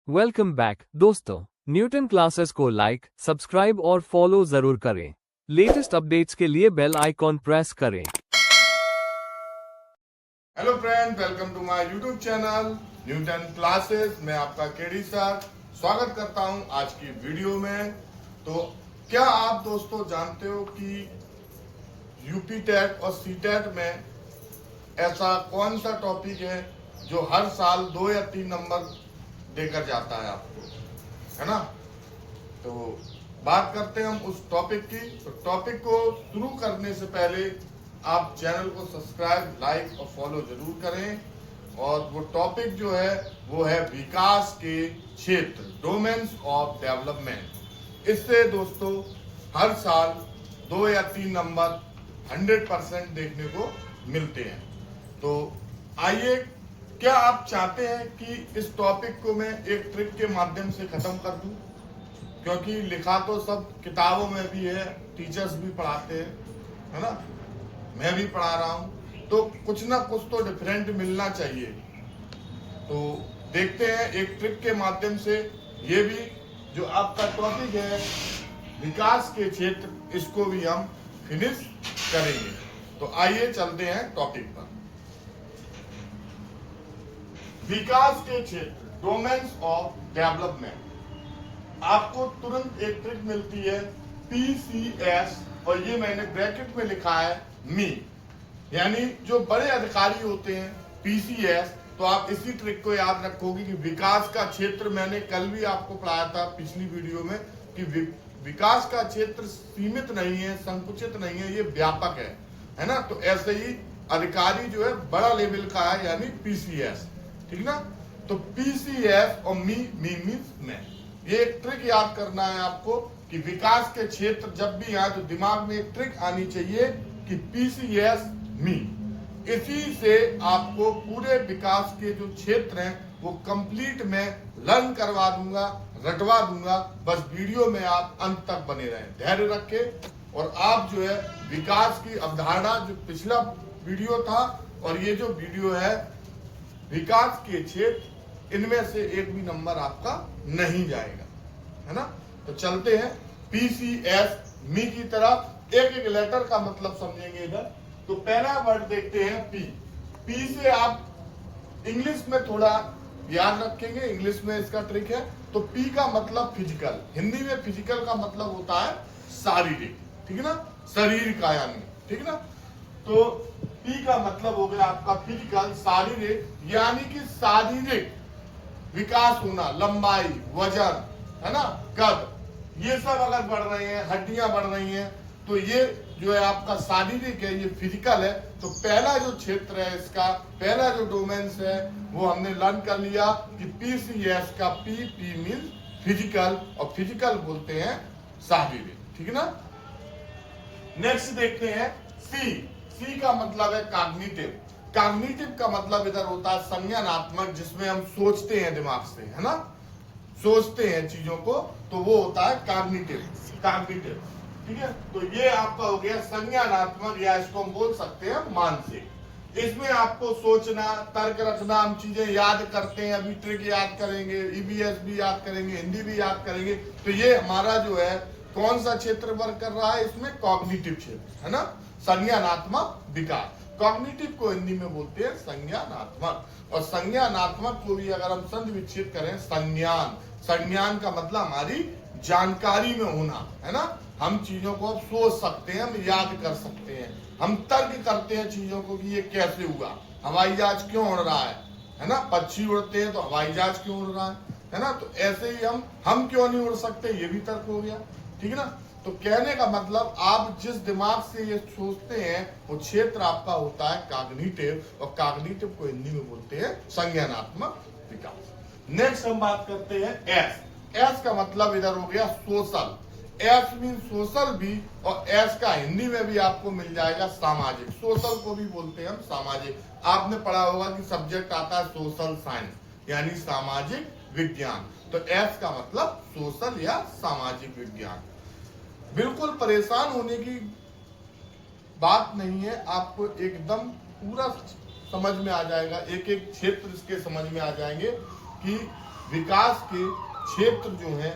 Welcome back दोस्तों। Newton classes को like, subscribe और फॉलो जरूर करें। लेटेस्ट अपडेट्स के लिए बेल आइकॉन प्रेस करें। Hello friend, welcome to my YouTube channel Newton classes. मैं आपका केडी सर स्वागत करता हूं आज की वीडियो में। तो क्या आप दोस्तों जानते हो कि यूपी टेट और सी टेट में ऐसा कौन सा टॉपिक है जो हर साल 2 या 3 नंबर देकर जाता है आपको, है ना। तो बात करते हैं हम उस टॉपिक की। तो टॉपिक को शुरू करने से पहले आप चैनल को सब्सक्राइब, लाइक और फॉलो जरूर करें। और वो टॉपिक जो है वो है विकास के क्षेत्र, डोमेन्स ऑफ डेवलपमेंट। इससे दोस्तों हर साल 2 या 3 नंबर 100% देखने को मिलते हैं। तो आइए, क्या आप चाहते हैं कि इस टॉपिक को मैं एक ट्रिक के माध्यम से खत्म कर दूं? क्योंकि लिखा तो सब किताबों में भी है, टीचर्स भी पढ़ाते हैं, है ना, मैं भी पढ़ा रहा हूं, तो कुछ ना कुछ तो डिफरेंट मिलना चाहिए। तो देखते हैं एक ट्रिक के माध्यम से ये भी जो आपका टॉपिक है विकास के क्षेत्र, इसको भी हम फिनिश करेंगे। तो आइए चलते हैं टॉपिक पर। विकास के क्षेत्र, डोमेन्स ऑफ डेवलपमेंट। आपको तुरंत एक ट्रिक मिलती है PCS, और ये मैंने ब्रैकेट में लिखा है मी, यानी जो बड़े अधिकारी होते हैं PCS। तो आप इसी ट्रिक को याद रखोगे कि विकास का क्षेत्र, मैंने कल भी आपको पढ़ाया था पिछली वीडियो में कि विकास का क्षेत्र सीमित नहीं है, संकुचित नहीं है, ये व्यापक है ना। तो ऐसे ही अधिकारी जो है बड़ा लेवल का है, यानी PCS, ठीक ना। तो PCS और मी मीन्स मैं, ये एक ट्रिक याद करना है आपको कि विकास के क्षेत्र जब भी आए तो दिमाग में एक ट्रिक आनी चाहिए कि PCS मी। इसी से आपको पूरे विकास के जो क्षेत्र हैं वो कंप्लीट में लर्न करवा दूंगा, रटवा दूंगा। बस वीडियो में आप अंत तक बने रहें, धैर्य रखें। और आप जो है विकास की अवधारणा, जो पिछला वीडियो था और ये जो वीडियो है विकास के क्षेत्र, इनमें से एक भी नंबर आपका नहीं जाएगा, है ना। तो चलते हैं PCS मी की तरफ। एक एक लेटर का मतलब समझेंगे इधर। तो पहला वर्ड देखते हैं पी से आप इंग्लिश में थोड़ा याद रखेंगे, इंग्लिश में इसका ट्रिक है। तो पी का मतलब फिजिकल, हिंदी में फिजिकल का मतलब होता है शारीरिक, ठीक है ना, शरीर का यानी, ठीक है ना। तो पी का मतलब हो गया आपका फिजिकल, शारीरिक, यानी कि शारीरिक विकास होना, लंबाई, वजन, है ना, कद, ये सब अगर बढ़ रहे हैं, हड्डियां बढ़ रही हैं, तो ये जो है आपका शारीरिक है, ये फिजिकल है। तो पहला जो क्षेत्र है इसका, पहला जो डोमेन्स है वो हमने लर्न कर लिया कि PCS का पी मीन फिजिकल, और फिजिकल बोलते हैं शारीरिक, ठीक है ना। नेक्स्ट देखते हैं सी का मतलब है कॉग्निटिव। कॉग्निटिव का मतलब इधर होता है संज्ञानात्मक, जिसमें हम सोचते हैं दिमाग से, है ना, सोचते हैं चीजों को, तो वो होता है कॉग्निटिव, ठीक है। तो ये आपका हो गया संज्ञानात्मक, या इसको हम बोल सकते हैं मानसिक। इसमें आपको सोचना, तर्क रखना, हम चीजें याद करते हैं, अभी ट्रिक याद करेंगे, EVS भी याद करेंगे, हिंदी भी याद करेंगे। तो ये हमारा जो है कौन सा क्षेत्र वर्क कर रहा है इसमें? कॉग्निटिव क्षेत्र, है ना, संज्ञानात्मक विकास। कॉग्निटिव को हिंदी में बोलते हैं संज्ञानात्मक। और संज्ञानात्मक को भी अगर हम संधि विच्छेद करें, संज्ञान, संज्ञान का मतलब हमारी जानकारी में होना, है ना। हम चीजों को अब सोच सकते हैं, हम याद कर सकते हैं, हम तर्क करते हैं चीजों को कि ये कैसे हुआ, हवाई जहाज क्यों उड़ रहा है ना, पक्षी उड़ते हैं तो हवाई जहाज क्यों उड़ रहा है ना। तो ऐसे ही हम क्यों नहीं उड़ सकते, ये भी तर्क हो गया, ठीक है ना। तो कहने का मतलब आप जिस दिमाग से ये सोचते हैं वो क्षेत्र आपका होता है कॉग्निटिव, और कॉग्निटिव को हिंदी में बोलते हैं संज्ञानात्मक विकास। नेक्स्ट हम बात करते हैं एस का मतलब इधर हो गया सोशल। एस मीन सोशल भी, और एस का हिंदी में भी आपको मिल जाएगा सामाजिक। सोशल को भी बोलते हैं हम सामाजिक। आपने पढ़ा होगा कि सब्जेक्ट आता है सोशल साइंस, यानी सामाजिक विज्ञान। तो एस का मतलब सोशल या सामाजिक विज्ञान। बिल्कुल परेशान होने की बात नहीं है, आपको एकदम पूरा समझ में आ जाएगा, एक एक क्षेत्र इसके समझ में आ जाएंगे कि विकास के क्षेत्र जो है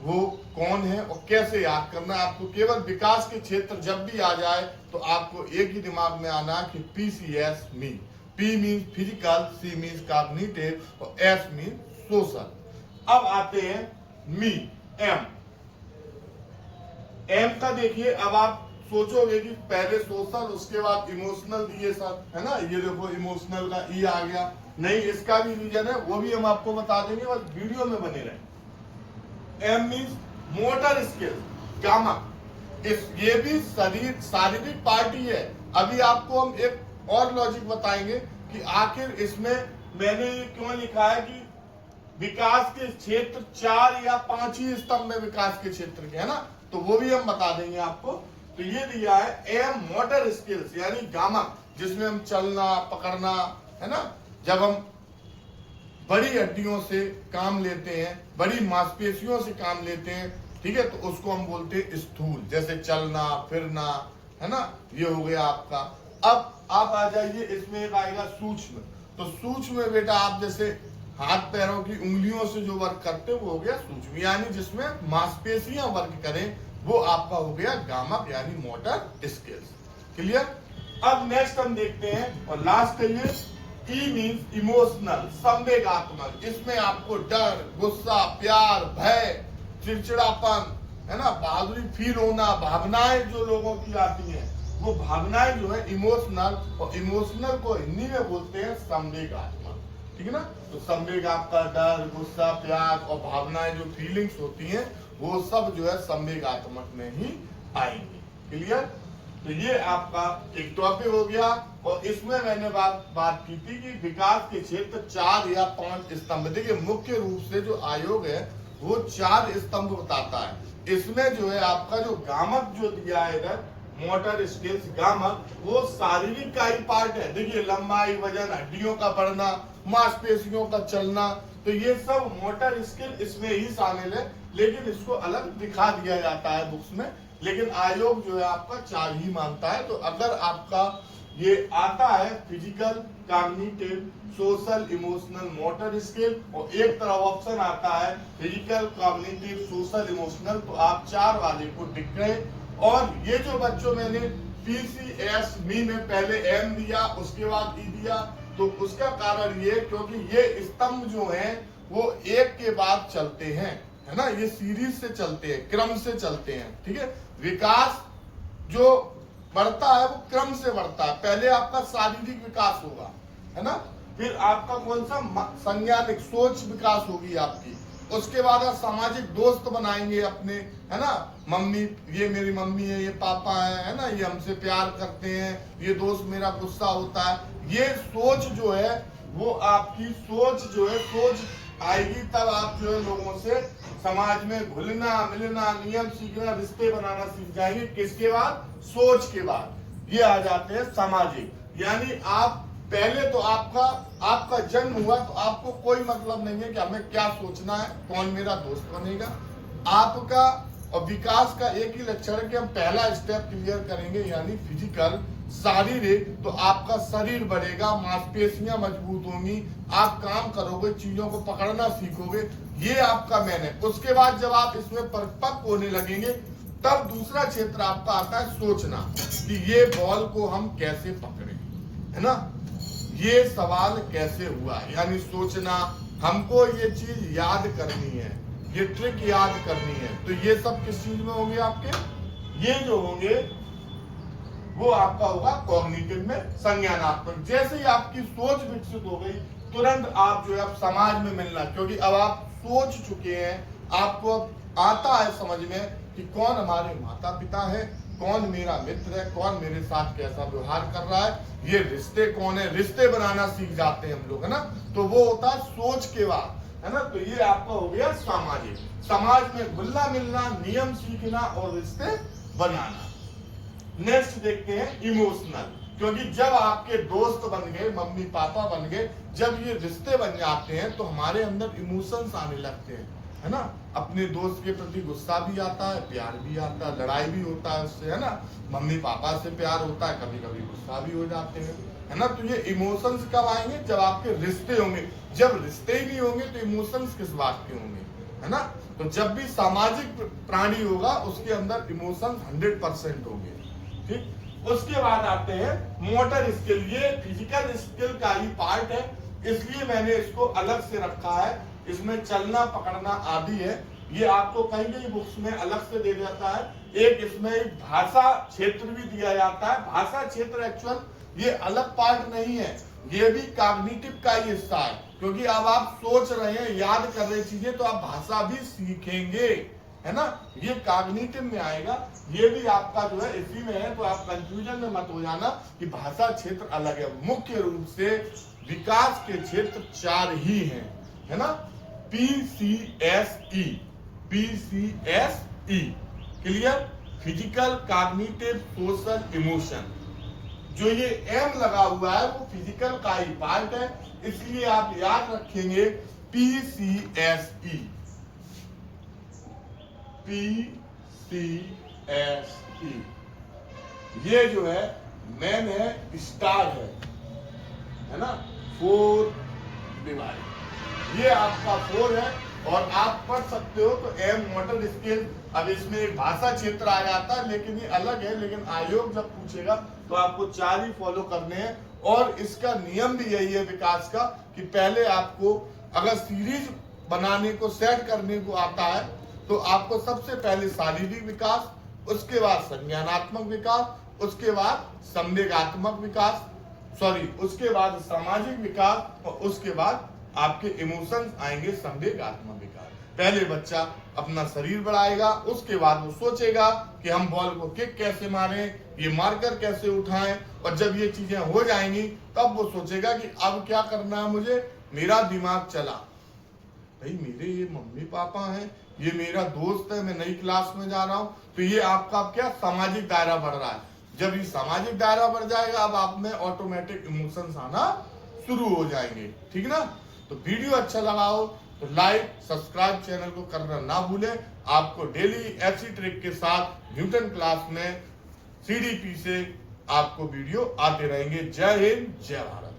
वो कौन है और कैसे याद करना है। आपको केवल विकास के क्षेत्र जब भी आ जाए तो आपको एक ही दिमाग में आना कि PCS mean, P mean physical, C mean cognitive और S मीन सोशल। अब आते हैं मी, एम का देखिए। अब आप सोचोगे कि पहले सोशल उसके बाद इमोशनल दिए सर, है ना, ये देखो इमोशनल का ई आ गया। नहीं, इसका भी रीजन है, वो भी हम आपको बता देंगे, बस वीडियो में बने रहे। M means motor skill, gamma, ये भी शारीरिक पार्टी है। अभी आपको हम एक और लॉजिक बताएंगे कि आखिर इसमें मैंने ये क्यों लिखा है कि विकास के क्षेत्र 4 या 5 ही स्तंभ में विकास के क्षेत्र के, है ना, तो वो भी हम बता देंगे आपको। तो ये दिया है एम मोटर स्किल्स यानी गामा, जिसमें हम चलना, पकड़ना, है ना, जब हम बड़ी हड्डियों से काम लेते हैं, बड़ी मांसपेशियों से काम लेते हैं, ठीक है, तो उसको हम बोलते हैं स्थूल, जैसे चलना फिरना, है ना, ये हो गया आपका। अब आप आ जाइए, इसमें एक आएगा सूक्ष्म। तो सूक्ष्म में बेटा आप जैसे हाथ पैरों की उंगलियों से जो वर्क करते हैं वो हो गया सूक्ष्म, यानी जिसमें मांसपेशियां वर्क करें वो आपका हो गया गामक यानी मोटर स्किल्स। क्लियर। अब नेक्स्ट हम देखते हैं और लास्ट है ई मीन्स इमोशनल, संवेगात्मक। इसमें आपको डर, गुस्सा, प्यार, भय, चिड़चिड़ापन, है ना, बहादुरी फील होना, भावनाएं जो लोगों की आती हैं वो भावनाएं जो है इमोशनल, और इमोशनल को हिंदी में बोलते हैं संवेगात्मक। ठीक है ना, तो संवेग आपका डर, गुस्सा, प्यार और भावनाएं जो फीलिंग्स होती हैं वो सब जो है संवेगात्मक में ही आएंगी। क्लियर। तो ये आपका एक टॉपिक हो गया और इसमें मैंने बात की थी कि विकास के क्षेत्र 4 या 5 स्तंभ। देखिए मुख्य रूप से जो आयोग है वो 4 स्तंभ बताता है। इसमें जो है आपका जो गामक जो दिया है इधर मोटर स्किल्स, गामक वो शारीरिक का ही पार्ट है। देखिए लंबाई, वजन, हड्डियों का बढ़ना, मांसपेशियों का चलना, तो ये सब मोटर स्किल इसमें ही शामिल है, लेकिन इसको अलग दिखा दिया जाता है बुक्स में। लेकिन आयोग जो है आपका 4 ही मानता है। तो अगर आपका ये आता है physical, cognitive, social, emotional, motor skill और एक तरफ ऑप्शन आता है फिजिकल, कॉग्निटिव, सोशल, इमोशनल, तो आप 4 वाले को टिक गए। और ये जो बच्चों मैंने PCS मी में पहले एम दिया उसके बाद ई दिया, तो उसका कारण ये क्योंकि ये स्तंभ जो है वो एक के बाद चलते हैं, है ना, ये सीरीज से चलते हैं, क्रम से चलते हैं। ठीक है, विकास जो बढ़ता है वो क्रम से बढ़ता है। पहले आपका शारीरिक विकास होगा, है ना, फिर आपका कौन सा संज्ञानिक सोच विकास होगी आपकी, उसके बाद आप सामाजिक दोस्त बनाएंगे अपने, है ना, मम्मी, ये मेरी मम्मी है, ये पापा है ना, ये हमसे प्यार करते हैं, ये दोस्त मेरा गुस्सा होता है। ये सोच जो है वो आपकी सोच जो है सोच आएगी तब आप जो है लोगों से समाज में घुलना मिलना, नियम सीखना, रिश्ते बनाना सीख जाएंगे। किसके बाद? सोच के बाद। ये आ जाते हैं सामाजिक, यानी आप पहले तो आपका जन्म हुआ तो आपको कोई मतलब नहीं है कि हमें क्या सोचना है, कौन मेरा दोस्त बनेगा। आपका और विकास का एक ही लक्षण है कि हम पहला स्टेप क्लियर करेंगे यानी फिजिकल, शारीरिक, तो आपका शरीर बढ़ेगा, मांसपेशियां मजबूत होंगी, आप काम करोगे, चीजों को पकड़ना सीखोगे, ये आपका मेन है। उसके बाद जब आप इसमें परिपक्व होने लगेंगे तब दूसरा क्षेत्र आपका आता है सोचना, कि ये बॉल को हम कैसे पकड़े, है ना, ये सवाल कैसे हुआ, यानी सोचना, हमको ये चीज याद करनी है, ये ट्रिक याद करनी है। तो ये सब किस चीज में होंगे आपके? ये जो होंगे वो आपका होगा कॉग्निटिव में, संज्ञानात्मक। जैसे ही आपकी सोच विकसित हो गई तुरंत आप जो है अब समाज में मिलना, क्योंकि अब आप सोच चुके हैं, आपको आता है समझ में कि कौन हमारे माता पिता है, कौन मेरा मित्र है, कौन मेरे साथ कैसा व्यवहार कर रहा है, ये रिश्ते कौन है, रिश्ते बनाना सीख जाते हैं हम लोग, है ना। तो वो होता है सोच के बाद, है ना। तो ये आपका हो गया सामाजिक, समाज में घुलना मिलना, नियम सीखना और रिश्ते बनाना। नेक्स्ट देखते हैं इमोशनल, क्योंकि जब आपके दोस्त बन गए, मम्मी पापा बन गए, जब ये रिश्ते बन जाते हैं तो हमारे अंदर इमोशंस आने लगते हैं, है ना। अपने दोस्त के प्रति गुस्सा भी आता है, प्यार भी आता है, लड़ाई भी होता है उससे, है ना। मम्मी पापा से प्यार होता है, कभी कभी गुस्सा भी हो जाते हैं, है ना। तो ये इमोशंस कब आएंगे, जब आपके रिश्ते होंगे। जब रिश्ते ही नहीं होंगे तो इमोशंस किस बात के होंगे, है ना। तो जब भी सामाजिक प्राणी होगा उसके अंदर इमोशंस 100% होंगे, ठीक। उसके बाद आते हैं मोटर स्किल। ये फिजिकल स्किल का ही पार्ट है, इसलिए मैंने इसको अलग से रखा है। इसमें चलना पकड़ना आदि है, ये आपको कहीं कहीं बुक्स में अलग से दे जाता है। एक इसमें एक भाषा क्षेत्र भी दिया जाता है। भाषा क्षेत्र एक्चुअल ये अलग पार्ट नहीं है, ये भी कॉग्निटिव का ही हिस्सा है, क्योंकि अब आप सोच रहे हैं, याद कर रहे चीजें, तो आप भाषा भी सीखेंगे, है ना। ये कॉग्निटिव में आएगा, ये भी आपका जो है इसी में है। तो आप कंफ्यूजन में मत हो जाना कि भाषा क्षेत्र अलग है। मुख्य रूप से विकास के क्षेत्र 4 ही हैं, है ना। PCSE, PCSE clear, physical, cognitive, social, emotion. जो ये M लगा हुआ है वो फिजिकल का ही पार्ट है, इसलिए आप याद रखेंगे PCSE, PCSE। ये जो है मैन है, स्टार है ना। 4 डिवाइड, ये आपका 4 है। और आप पढ़ सकते हो तो M मोटर स्किल। अब इसमें एक भाषा क्षेत्र आ जाता है, लेकिन ये अलग है। लेकिन आयोग जब पूछेगा तो आपको 4 ही फॉलो करने हैं। और इसका नियम भी यही है विकास का, कि पहले आपको अगर सीरीज बनाने को, सेट करने को आता है, तो आपको सबसे पहले शारीरिक विकास, उसके बाद संज्ञानात्मक विकास, उसके बाद संवेगात्मक विकास, उसके बाद सामाजिक विकास, और उसके बाद आपके इमोशंस आएंगे, संवेगात्मक विकास। पहले बच्चा अपना शरीर बढ़ाएगा, उसके बाद वो सोचेगा कि हम बॉल को किक कैसे मारें, ये मार्कर कैसे उठाएं। और जब ये चीजें हो जाएंगी तब वो सोचेगा कि अब क्या करना है मुझे। मेरा दिमाग चला, भाई मेरे ये मम्मी पापा हैं, ये मेरा दोस्त है, मैं नई क्लास में जा रहा हूं। तो ये आपका क्या सामाजिक दायरा बढ़ रहा है। जब ये सामाजिक दायरा बढ़ जाएगा, अब आप में ऑटोमेटिक इमोशंस आना शुरू हो जाएंगे, ठीक ना। तो वीडियो अच्छा लगा हो तो लाइक, सब्सक्राइब चैनल को करना ना भूलें। आपको डेली ऐसी ट्रिक के साथ न्यूटन क्लास में CDP से आपको वीडियो आते रहेंगे। जय हिंद, जय भारत।